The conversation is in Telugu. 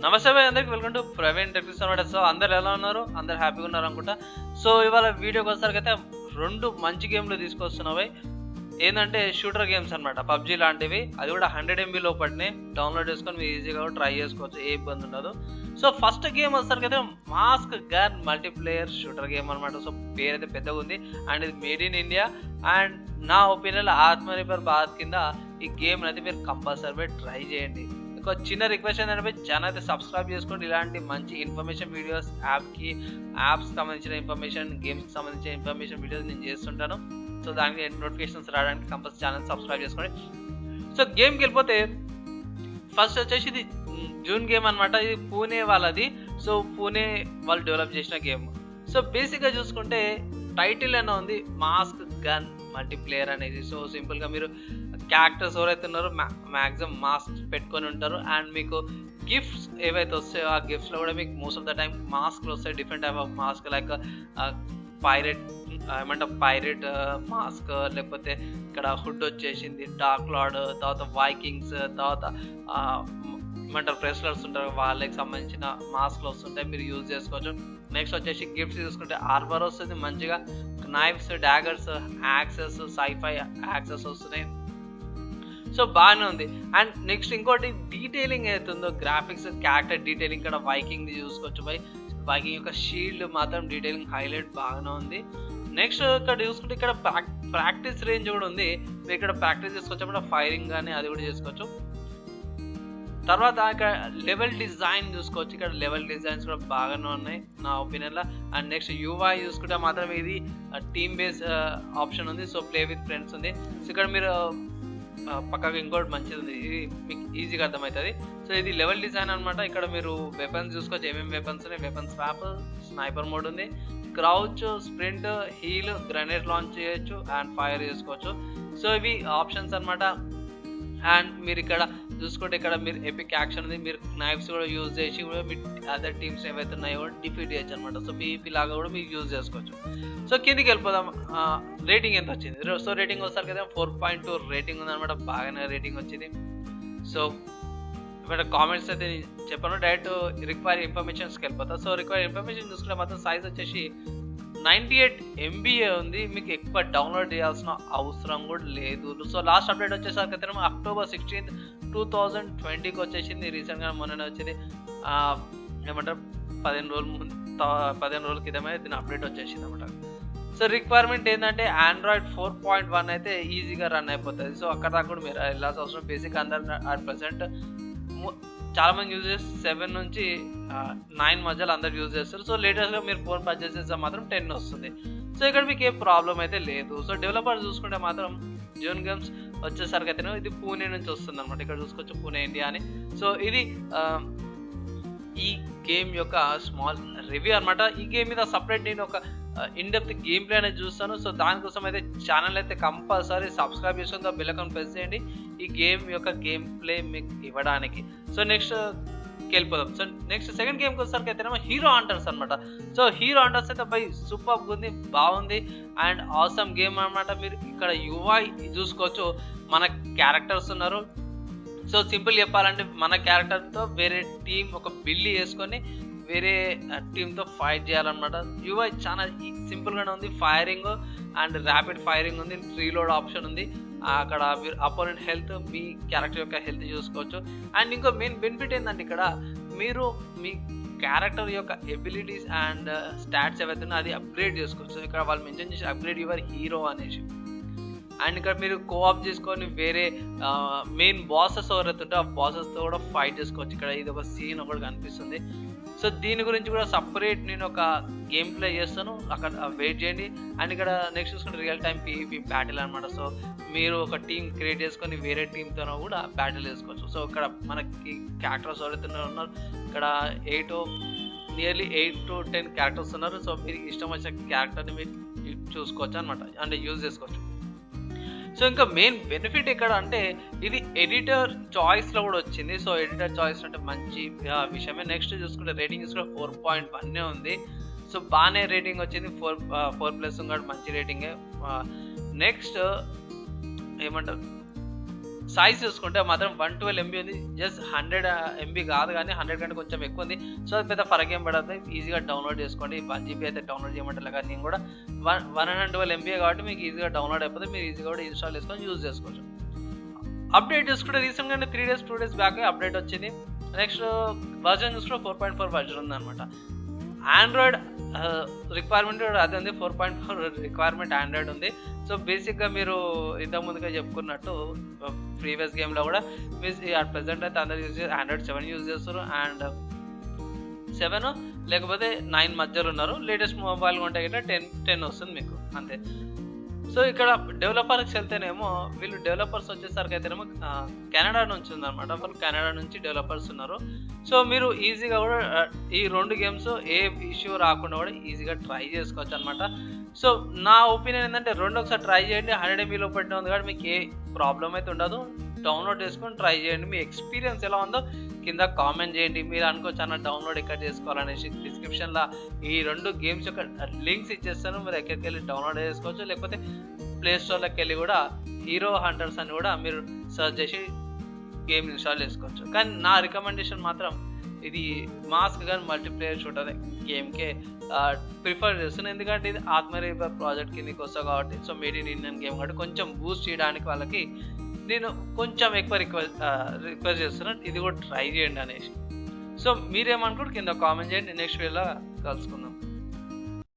నమస్తే భయ్, అందరికి వెల్కమ్ టు ప్రవీణ్ టెక్నిక్స్ అనమాట. సో అందరు ఎలా ఉన్నారు? అందరు హ్యాపీగా ఉన్నారు అనుకుంటా. సో ఇవాళ వీడియోకి వచ్చేసరికి రెండు మంచి గేమ్లు తీసుకొస్తున్నావు. ఏంటంటే షూటర్ గేమ్స్ అనమాట, పబ్జీ లాంటివి. అది కూడా 100 MB లోపటినే డౌన్లోడ్ చేసుకొని మీరు ఈజీగా ట్రై చేసుకోవచ్చు, ఏ ఇబ్బంది ఉండదు. సో ఫస్ట్ గేమ్ వచ్చేసరికి mask gun multiplayer shooter game అనమాట. సో పేరు అయితే పెద్దగా ఉంది అండ్ ఇది మేడ్ ఇన్ ఇండియా. అండ్ నా ఒపీనియన్ ఆత్మనిర్భర్ భారత్ కింద ఈ గేమ్ అయితే మీరు కంపల్సరీ ట్రై చేయండి. ఒక చిన్న రిక్వెస్ట్ ఏంటంటే ఛానల్ అయితే సబ్స్క్రైబ్ చేసుకోండి. ఇలాంటి మంచి ఇన్ఫర్మేషన్ వీడియోస్, యాప్స్ సంబంధించిన ఇన్ఫర్మేషన్, గేమ్స్కి సంబంధించిన ఇన్ఫర్మేషన్ వీడియోస్ నేను చేస్తుంటాను. సో దానికి నోటిఫికేషన్స్ రావడానికి కంపల్సరీ ఛానల్ సబ్స్క్రైబ్ చేసుకోండి. సో గేమ్కి వెళ్ళిపోతే ఫస్ట్ వచ్చేసి ఇది జూన్ గేమ్ అనమాట. ఇది పూణే వాళ్ళది. సో పూణే వాళ్ళు డెవలప్ చేసిన గేమ్. సో బేసిక్గా చూసుకుంటే టైటిల్ అనే ఉంది మాస్క్ గన్ మల్టీప్లేయర్ అనేది. సో సింపుల్గా మీరు క్యారెక్టర్స్ ఎవరైతే ఉన్నారో మ్యాక్సిమం మాస్క్ పెట్టుకొని ఉంటారు. అండ్ మీకు గిఫ్ట్స్ ఏవైతే వస్తాయో ఆ గిఫ్ట్స్లో కూడా మీకు మోస్ట్ ఆఫ్ ద టైం మాస్క్లు వస్తాయి. Different type of mask, like parrot mask, లేకపోతే ఇక్కడ హుడ్ వచ్చేసింది, డార్క్ లార్డ్, తర్వాత వైకింగ్స్, తర్వాత ప్రెస్లర్స్ ఉంటారు, వాళ్ళకి సంబంధించిన మాస్క్లు వస్తుంటాయి, మీరు యూజ్ చేసుకోవచ్చు. నెక్స్ట్ వచ్చేసి గిఫ్ట్స్ చూసుకుంటే ఆర్మర్ వస్తుంది మంచిగా, knives, daggers, axes, sci-fi axes వస్తున్నాయి. సో బాగానే ఉంది. అండ్ నెక్స్ట్ ఇంకోటి డీటెయిలింగ్ అవుతుందో గ్రాఫిక్స్, క్యారెక్టర్ డీటెయిలింగ్ ఇక్కడ వైకింగ్ చూసుకోవచ్చు. వైకింగ్ యొక్క షీల్డ్ మాత్రం డీటెయిలింగ్ హైలైట్ బాగానే ఉంది. నెక్స్ట్ ఇక్కడ చూసుకుంటే ఇక్కడ ప్రాక్టీస్ రేంజ్ కూడా ఉంది. మీరు ఇక్కడ ప్రాక్టీస్ చేసుకోవచ్చు, ఫైరింగ్ కానీ అది కూడా చేసుకోవచ్చు. తర్వాత ఇక్కడ లెవెల్ డిజైన్ చూసుకోవచ్చు. ఇక్కడ లెవెల్ డిజైన్స్ కూడా బాగానే ఉన్నాయి నా ఒపీనియన్లో. అండ్ నెక్స్ట్ UI చూసుకుంటే మాత్రం ఇది టీమ్ బేస్ ఆప్షన్ ఉంది. సో ప్లే విత్ ఫ్రెండ్స్ ఉంది. సో ఇక్కడ మీరు పక్కగా ఇంకోటి మంచిది ఉంది, ఇది మీకు ఈజీగా అర్థమవుతుంది. సో ఇది లెవెల్ డిజైన్ అనమాట. ఇక్కడ మీరు వెపన్స్ చూసుకోవచ్చు, ఏమేమి వెపన్స్ ఉన్నాయి. వెపన్స్ స్వాప్, స్నైపర్ మోడ్ ఉంది, crouch, sprint, heal, grenade launch చేయొచ్చు అండ్ ఫైర్ చేసుకోవచ్చు. సో ఇవి ఆప్షన్స్ అనమాట. అండ్ మీరు ఇక్కడ చూసుకుంటే ఇక్కడ మీరు ఎపిక్ యాక్షన్ ఉంది. మీరు నైఫ్స్ కూడా యూజ్ చేసి కూడా మీ అదర్ టీమ్స్ ఏవైతే ఉన్నాయో కూడా డిఫీట్ చేయొచ్చు అనమాట. సో PvP లాగా కూడా మీరు యూజ్ చేసుకోవచ్చు. సో కిందికి వెళ్ళిపోదాం. రేటింగ్ ఎంత వచ్చింది? సో రేటింగ్ వస్తారు కదా 4.2 రేటింగ్ ఉందన్నమాట. బాగానే రేటింగ్ వచ్చింది. సో ఇక్కడ కామెంట్స్ అయితే చెప్పాను, డైరెక్ట్ రిక్వైర్ ఇన్ఫర్మేషన్స్కి వెళ్ళిపోతా. సో రిక్వైర్ ఇన్ఫర్మేషన్ చూసుకుంటే మాత్రం సైజ్ వచ్చేసి 98 MB ఉంది. మీకు ఎక్కువ డౌన్లోడ్ చేయాల్సిన అవసరం కూడా లేదు. సో లాస్ట్ అప్డేట్ వచ్చేసరికి అయితే అక్టోబర్ 16, 2020కి వచ్చేసింది. రీసెంట్గా మొన్న వచ్చింది, ఏమంటారు 15 రోజుల క్రితమే దీని అప్డేట్ వచ్చేసింది అనమాట. సో రిక్వైర్మెంట్ ఏంటంటే Android 4.1 అయితే ఈజీగా రన్ అయిపోతుంది. సో అక్కడ దాకా కూడా మీరు వెళ్ళాల్సిన అవసరం. బేసిక్ అందరు అట్ ప్రెసెంట్ చాలామంది యూజ్ చేసి 7 నుంచి 9 మధ్యలో అందరు యూజ్ చేస్తారు. సో లేటెస్ట్గా మీరు ఫోన్ పర్చేస్ చేస్తే మాత్రం 10 వస్తుంది. సో ఇక్కడ మీకు ఏ ప్రాబ్లం అయితే లేదు. సో డెవలపర్ చూసుకుంటే మాత్రం జూన్ గేమ్స్ వచ్చేసరికి అయితే ఇది పూణే నుంచి వస్తుంది అనమాట. ఇక్కడ చూసుకోవచ్చు పూణే ఇండియా అని. సో ఇది ఈ గేమ్ యొక్క స్మాల్ రివ్యూ అనమాట. ఈ గేమ్ మీద సపరేట్ నేను ఒక ఇన్ డెప్త్ గేమ్ ప్లే అనేది చూస్తాను. సో దానికోసం అయితే ఛానల్ అయితే కంపల్సరీ సబ్స్క్రైబ్ చేసుకుంటే బెల్ ఐకాన్ ప్రెస్ చేయండి ఈ గేమ్ యొక్క గేమ్ ప్లే మీకు ఇవ్వడానికి. సో నెక్స్ట్ వెళ్ళిపోదాం. సో నెక్స్ట్ సెకండ్ గేమ్కి వచ్చేసరికి అయితే హీరో హంటర్స్ అనమాట. సో హీరో హంటర్స్ అయితే సూపర్ ఉంది, బాగుంది అండ్ ఆసమ్ గేమ్ అనమాట. మీరు ఇక్కడ UI చూసుకోవచ్చు, మన క్యారెక్టర్స్ ఉన్నారు. సో సింపుల్ చెప్పాలంటే మన క్యారెక్టర్తో వేరే టీం ఒక బిల్లి వేసుకొని వేరే టీంతో ఫైట్ చేయాలన్నమాట. UI చాలా సింపుల్గానే ఉంది. ఫైరింగ్ అండ్ ర్యాపిడ్ ఫైరింగ్ ఉంది, రీలోడ్ ఆప్షన్ ఉంది. అక్కడ మీరు అపోనెంట్ హెల్త్, మీ క్యారెక్టర్ యొక్క హెల్త్ చూసుకోవచ్చు. అండ్ ఇంకో మెయిన్ బెనిఫిట్ ఏంటంటే ఇక్కడ మీరు మీ క్యారెక్టర్ యొక్క ఎబిలిటీస్ అండ్ స్టాట్స్ ఏవైతే ఉన్నాయో అది అప్గ్రేడ్ చేసుకోవచ్చు. ఇక్కడ వాళ్ళు మెన్షన్ చేసి అప్గ్రేడ్ యువర్ హీరో అనేసి. అండ్ ఇక్కడ మీరు కోఆప్ చేసుకొని వేరే మెయిన్ బాసెస్ ఎవరైతే ఉంటే ఆ బాసెస్తో కూడా ఫైట్ చేసుకోవచ్చు. ఇక్కడ ఇది ఒక సీన్ ఒకటి కనిపిస్తుంది. సో దీని గురించి కూడా సపరేట్ నేను ఒక గేమ్ ప్లే చేస్తాను, అక్కడ వెయిట్ చేయండి. అండ్ ఇక్కడ నెక్స్ట్ చూసుకుంటే రియల్ టైం PvP బ్యాటిల్ అనమాట. సో మీరు ఒక టీం క్రియేట్ చేసుకొని వేరే టీంతో కూడా బ్యాటిల్ చేసుకోవచ్చు. సో ఇక్కడ మనకి క్యారెక్టర్స్ ఎవరైతే ఉన్నారు ఇక్కడ నియర్లీ 8 to 10 క్యారెక్టర్స్ ఉన్నారు. సో మీరు ఇష్టం వచ్చిన క్యారెక్టర్ని మీరు చూసుకోవచ్చు అనమాట, అంటే యూజ్ చేసుకోవచ్చు. సో ఇంకా మెయిన్ బెనిఫిట్ ఇక్కడ అంటే ఇది ఎడిటర్ చాయిస్లో కూడా వచ్చింది. సో ఎడిటర్ చాయిస్ అంటే మంచి విషయమే. నెక్స్ట్ చూసుకుంటే రేటింగ్ చూసుకుంటే 4.1 ఉంది. సో బాగానే రేటింగ్ వచ్చింది. 4+ కూడా మంచి రేటింగే. నెక్స్ట్ ఏమంటారు సైజ్ చూసుకుంటే మాత్రం 112 MB ఉంది. జస్ట్ 100 MB కాదు కానీ 100 కంటే కొంచెం ఎక్కువ ఉంది. సో అది పెద్ద ఫరక్ ఏం పడదు. ఈజీగా డౌన్లోడ్ చేసుకోండి. 1 GB అయితే డౌన్లోడ్ చేయమంటారు కానీ నేను కూడా 112 MB కాబట్టి మీకు ఈజీగా డౌన్లోడ్ అయిపోతుంది. మీరు ఈజీగా కూడా ఇన్స్టాల్ చేసుకొని యూజ్ చేసుకోవచ్చు. అప్డేట్ చూసుకుంటే రీసెంట్గా 3 డేస్ 2 డేస్ బ్యాక్ అప్డేట్ వచ్చింది. నెక్స్ట్ వర్జన్ చూసుకుంటే 4.4 వర్జన్ ఉందన్నమాట. ఆండ్రాయిడ్ రిక్వైర్మెంట్ కూడా అదే ఉంది. 4.4 రిక్వైర్మెంట్ ఆండ్రాయిడ్ ఉంది. సో బేసిక్గా మీరు ఇంతకుముందుగా చెప్పుకున్నట్టు ప్రీవియస్ గేమ్లో కూడా మీరు అట్ ప్రెసెంట్ అయితే అందరు యూజ్ చేసి ఆండ్రాయిడ్ 7 యూజ్ చేస్తారు. అండ్ 7 లేకపోతే 9 మధ్యలో ఉన్నారు. లేటెస్ట్ మొబైల్ కొంటే గిట్ట 10 వస్తుంది మీకు అంతే. సో ఇక్కడ డెవలపర్కి వెళ్తేనేమో వీళ్ళు డెవలపర్స్ వచ్చేసరికి అయితేనేమో కెనడా నుంచి ఉందన్నమాట. వాళ్ళు కెనడా నుంచి డెవలపర్స్ ఉన్నారు. సో మీరు ఈజీగా కూడా ఈ 2 గేమ్స్ ఏ ఇష్యూ రాకుండా కూడా ఈజీగా ట్రై చేసుకోవచ్చు అనమాట. సో నా ఒపీనియన్ ఏంటంటే 2 ఒకసారి ట్రై చేయండి. 100 MB లో పెట్టిన ఉంది కాబట్టి మీకు ఏ ప్రాబ్లం అయితే ఉండదు. డౌన్లోడ్ చేసుకొని ట్రై చేయండి. మీ ఎక్స్పీరియన్స్ ఎలా ఉందో కింద కామెంట్ చేయండి. మీరు అనుకోవచ్చు అన్న డౌన్లోడ్ ఎక్కడ చేసుకోవాలనేసి డిస్క్రిప్షన్లో ఈ 2 గేమ్స్ యొక్క లింక్స్ ఇచ్చేస్తాను. మీరు ఎక్కడికి వెళ్ళి డౌన్లోడ్ చేసుకోవచ్చు. లేకపోతే ప్లే స్టోర్లోకి వెళ్ళి కూడా హీరో హంటర్స్ అని కూడా మీరు సెర్చ్ చేసి గేమ్ ఇన్స్టాల్ చేసుకోవచ్చు. కానీ నా రికమెండేషన్ మాత్రం ఇది మాస్క్ కానీ మల్టీప్లేయర్ షూటర్ గేమ్కే ప్రిఫర్ చేస్తున్నాను. ఎందుకంటే ఇది ఆత్మనిర్భర్ ప్రాజెక్ట్ కిందకి వస్తావు కాబట్టి. So made in Indian game కాబట్టి కొంచెం బూస్ట్ చేయడానికి వాళ్ళకి నేను కొంచెం ఎక్కువ రిక్వెస్ట్ చేస్తున్నాను. ఇది కూడా ట్రై చేయండి అనేసి. సో మీరేమనుకుంటే కింద కామెంట్ చేయండి. నెక్స్ట్ వీడియోలో కలుసుకుందాం.